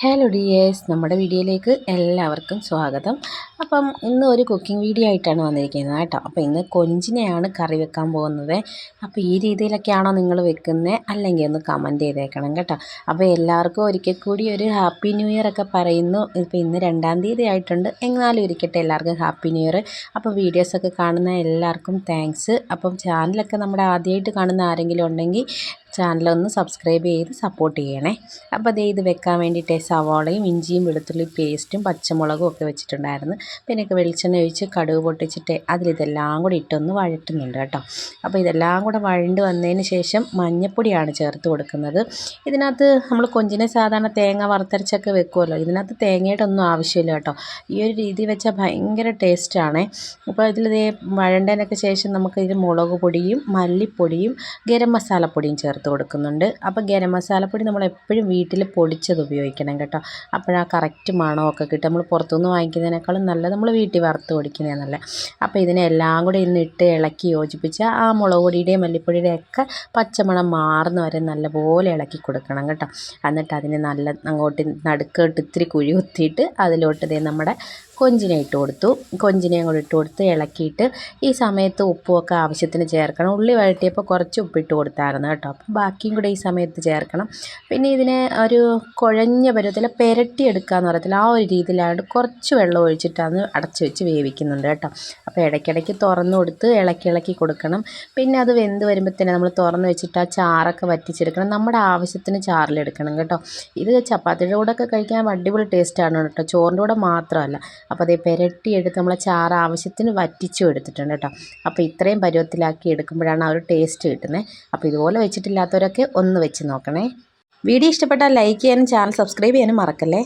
Hello dears, നമ്മുടെ വീഡിയോയിലേക്ക് എല്ലാവർക്കും സ്വാഗതം. അപ്പം ഇന്ന് ഒരു കുക്കിംഗ് വീഡിയോ ആയിട്ടാണ് വന്നിരിക്കുന്നത് കേട്ടോ. അപ്പോൾ ഇന്ന് കൊഞ്ചിനെയാണ് കറി വെക്കാൻ പോകുന്നത്. അപ്പോൾ ഈ രീതിയിലൊക്കെയാണോ നിങ്ങൾ വെക്കുന്നത് അല്ലെങ്കിൽ ഒന്ന് കമൻറ്റ് ചെയ്തേക്കണം കേട്ടോ. അപ്പോൾ എല്ലാവർക്കും ഒരിക്കൽ കൂടി ഒരു ഹാപ്പി ന്യൂ ഇയർ ഒക്കെ പറയുന്നു. ഇപ്പോൾ ഇന്ന് 2-ാം തീയതി ആയിട്ടുണ്ട്, എന്നാലും ഇരിക്കട്ടെ എല്ലാവർക്കും ഹാപ്പി ന്യൂ ഇയർ. അപ്പോൾ വീഡിയോസൊക്കെ കാണുന്ന എല്ലാവർക്കും താങ്ക്സ്. അപ്പം ചാനലൊക്കെ നമ്മുടെ ആദ്യമായിട്ട് കാണുന്ന ആരെങ്കിലും ഉണ്ടെങ്കിൽ ചാനലൊന്ന് സബ്സ്ക്രൈബ് ചെയ്ത് സപ്പോർട്ട് ചെയ്യണേ. അപ്പോൾ ഇത് വെക്കാൻ വേണ്ടിയിട്ട് സവാളയും ഇഞ്ചിയും വെളുത്തുള്ളി പേസ്റ്റും പച്ചമുളകും ഒക്കെ വെച്ചിട്ടുണ്ടായിരുന്നു. പിന്നെ വെളിച്ചെണ്ണ ഒഴിച്ച് കടുക് പൊട്ടിച്ചിട്ട് അതിലിതെല്ലാം കൂടി ഇട്ടൊന്ന് വഴറ്റുന്നുണ്ട് കേട്ടോ. അപ്പോൾ ഇതെല്ലാം കൂടെ വഴണ്ട് വന്നതിന് ശേഷം മഞ്ഞൾപ്പൊടിയാണ് ചേർത്ത് കൊടുക്കുന്നത്. ഇതിനകത്ത് നമ്മൾ കൊഞ്ചിനെ സാധാരണ തേങ്ങ വറുത്തരച്ചൊക്കെ വെക്കുമല്ലോ, ഇതിനകത്ത് തേങ്ങയുടെ ഒന്നും ആവശ്യമില്ല കേട്ടോ. ഈ ഒരു രീതി വെച്ചാൽ ഭയങ്കര ടേസ്റ്റാണ്. അപ്പോൾ ഇതിലിതേ വഴണ്ടതിനൊക്കെ ശേഷം നമുക്കിതിൽ മുളക് പൊടിയും മല്ലിപ്പൊടിയും ഗരം മസാലപ്പൊടിയും ചേർത്ത് കൊടുക്കുന്നുണ്ട്. അപ്പോൾ ഗരം മസാലപ്പൊടി നമ്മൾ എപ്പോഴും വീട്ടിൽ പൊടിച്ചത് ഉപയോഗിക്കണം കേട്ടോ. അപ്പോഴാ കറക്റ്റ് മണമൊക്കെ കിട്ടും. നമ്മൾ പുറത്തുനിന്ന് വാങ്ങിക്കുന്നതിനേക്കാളും നല്ലത് നമ്മൾ വീട്ടിൽ വറുത്ത് പൊടിക്കുന്നതാണ് നല്ലത്. അപ്പോൾ ഇതിനെല്ലാം കൂടി ഇന്നിട്ട് ഇളക്കി യോജിപ്പിച്ച് ആ മുളക് പൊടിയുടെയും മല്ലിപ്പൊടിയുടെയും ഒക്കെ പച്ചമണം മാറുന്ന വരെ നല്ലപോലെ ഇളക്കി കൊടുക്കണം കേട്ടോ. എന്നിട്ട് അതിന് നല്ല അങ്ങോട്ട് നടുക്കോട്ട് ഇത്തിരി കുഴി കുത്തിയിട്ട് അതിലോട്ട് നമ്മുടെ കൊഞ്ചിനെ ഇട്ട് കൊടുത്തു. കൊഞ്ചിനെയും കൂടി ഇട്ട് കൊടുത്ത് ഇളക്കിയിട്ട് ഈ സമയത്ത് ഉപ്പുമൊക്കെ ആവശ്യത്തിന് ചേർക്കണം. ഉള്ളി വഴറ്റിയപ്പോൾ കുറച്ച് ഉപ്പിട്ട് കൊടുത്തായിരുന്നു കേട്ടോ. അപ്പം ബാക്കിയും കൂടെ ഈ സമയത്ത് ചേർക്കണം. പിന്നെ ഇതിനെ ഒരു കുഴഞ്ഞ പരുവത്തിൽ പുരട്ടിയെടുക്കാമെന്ന് പറയത്തില്ല, ആ ഒരു രീതിയിലായിട്ട് കുറച്ച് വെള്ളം ഒഴിച്ചിട്ടാണ് അടച്ച് വെച്ച് വേവിക്കുന്നുണ്ട് കേട്ടോ. അപ്പോൾ ഇടയ്ക്കിടയ്ക്ക് തുറന്ന് കൊടുത്ത് ഇളക്കി കൊടുക്കണം. പിന്നെ അത് വെന്ത് വരുമ്പോഴത്തേനെ നമ്മൾ തുറന്ന് വെച്ചിട്ട് ആ ചാറൊക്കെ വറ്റിച്ചെടുക്കണം. നമ്മുടെ ആവശ്യത്തിന് ചാറിലെടുക്കണം കേട്ടോ. ഇത് ചപ്പാത്തിയുടെ കൂടെ ഒക്കെ കഴിക്കാൻ അടിപൊളി ടേസ്റ്റാണ് കേട്ടോ, ചോറിൻ്റെ കൂടെ മാത്രമല്ല. അപ്പോൾ അതേ പുരട്ടിയെടുത്ത് നമ്മളെ ചാറ് ആവശ്യത്തിന് വറ്റിച്ചും എടുത്തിട്ടുണ്ട് കേട്ടോ. അപ്പോൾ ഇത്രയും പരുവത്തിലാക്കി എടുക്കുമ്പോഴാണ് ആ ഒരു ടേസ്റ്റ് കിട്ടുന്നത്. അപ്പോൾ ഇതുപോലെ വെച്ചിട്ടില്ലാത്തവരൊക്കെ ഒന്ന് വെച്ച് നോക്കണേ. വീഡിയോ ഇഷ്ടപ്പെട്ടാൽ ലൈക്ക് ചെയ്യാനും ചാനൽ സബ്സ്ക്രൈബ് ചെയ്യാനും മറക്കല്ലേ.